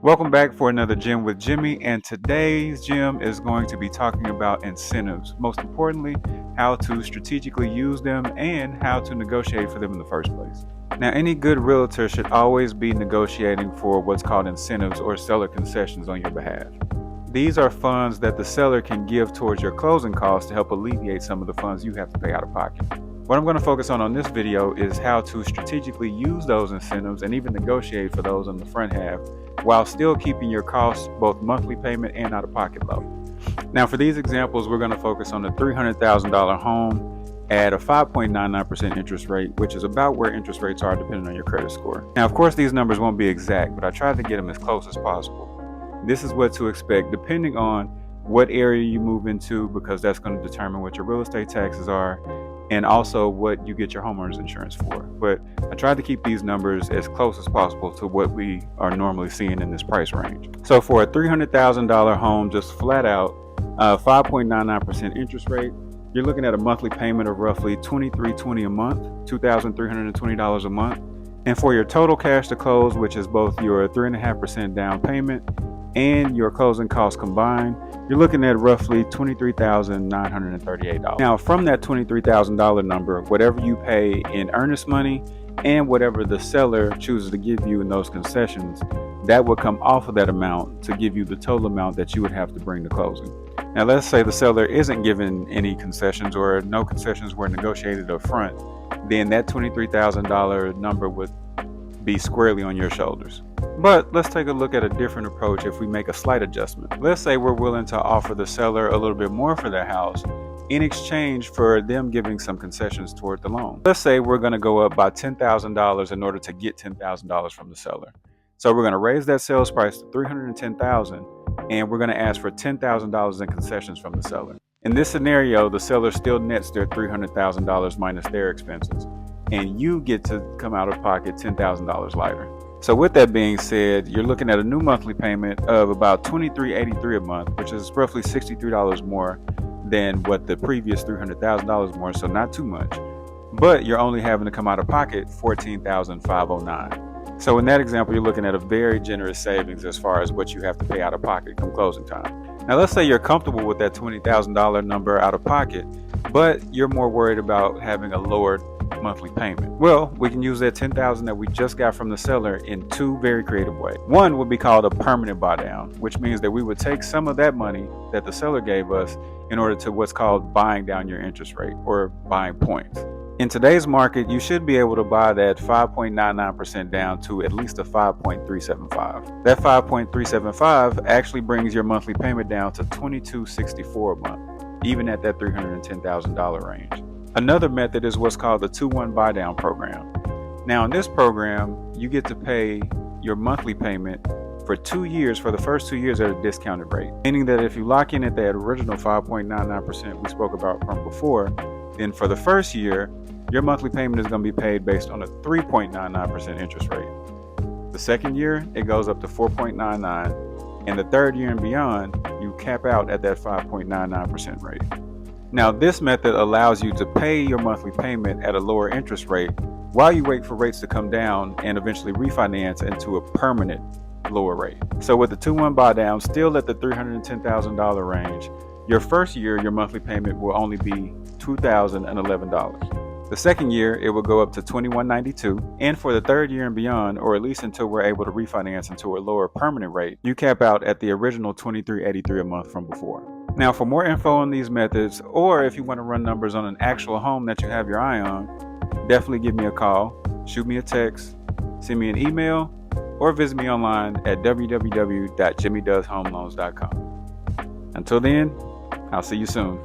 Welcome back for another Gym with Jimmy, and today's gym is going to be talking about incentives. Most importantly, how to strategically use them and how to negotiate for them in the first place. Now, any good realtor should always be negotiating for what's called incentives or seller concessions on your behalf. These are funds that the seller can give towards your closing costs to help alleviate some of the funds you have to pay out of pocket. What I'm going to focus on this video is how to strategically use those incentives and even negotiate for those on the front half while still keeping your costs, both monthly payment and out of pocket, low. Now, for these examples, we're going to focus on a $300,000 home at a 5.99% interest rate, which is about where interest rates are depending on your credit score. Now, of course, these numbers won't be exact, but I tried to get them as close as possible. This is what to expect depending on what area you move into, because that's going to determine what your real estate taxes are and also what you get your homeowner's insurance for. But I tried to keep these numbers as close as possible to what we are normally seeing in this price range. So for a $300,000 home, just flat out, 5.99% interest rate, you're looking at a monthly payment of roughly $2,320 a month, $2,320 a month. And for your total cash to close, which is both your 3.5% down payment and your closing costs combined, you're looking at roughly $23,938. Now, from that $23,000 number, whatever you pay in earnest money and whatever the seller chooses to give you in those concessions, that will come off of that amount to give you the total amount that you would have to bring to closing. Now, let's say the seller isn't given any concessions or no concessions were negotiated up front, then that $23,000 number would be squarely on your shoulders. But let's take a look at a different approach if we make a slight adjustment. Let's say we're willing to offer the seller a little bit more for their house in exchange for them giving some concessions toward the loan. Let's say we're going to go up by $10,000 in order to get $10,000 from the seller. So we're going to raise that sales price to $310,000 and we're going to ask for $10,000 in concessions from the seller. In this scenario, the seller still nets their $300,000 minus their expenses, and you get to come out of pocket $10,000 lighter. So with that being said, you're looking at a new monthly payment of about $23.83 a month, which is roughly $63 more than what the previous $300,000 more, so not too much. But you're only having to come out of pocket $14,509. So in that example, you're looking at a very generous savings as far as what you have to pay out of pocket come closing time. Now, let's say you're comfortable with that $20,000 number out of pocket, but you're more worried about having a lower monthly payment. Well, we can use that $10,000 that we just got from the seller in two very creative ways. One would be called a permanent buy down, which means that we would take some of that money that the seller gave us in order to what's called buying down your interest rate or buying points. In today's market, you should be able to buy that 5.99% down to at least a 5.375. That 5.375 actually brings your monthly payment down to $22.64 a month, even at that $310,000 range. Another method is what's called the 2-1 buy down program. Now, in this program, you get to pay your monthly payment for 2 years, for the first 2 years at a discounted rate, meaning that if you lock in at that original 5.99% we spoke about from before, then for the first year, your monthly payment is going to be paid based on a 3.99% interest rate. The second year, it goes up to 4.99, and the third year and beyond, you cap out at that 5.99% rate. Now, this method allows you to pay your monthly payment at a lower interest rate while you wait for rates to come down and eventually refinance into a permanent lower rate. So with the 2-1 buy down, still at the $310,000 range, your first year, your monthly payment will only be $2,011. The second year, it will go up to $2,192, and for the third year and beyond, or at least until we're able to refinance into a lower permanent rate, you cap out at the original $23.83 a month from before. Now, for more info on these methods, or if you want to run numbers on an actual home that you have your eye on, definitely give me a call, shoot me a text, send me an email, or visit me online at www.jimmydoeshomeloans.com. Until then, I'll see you soon.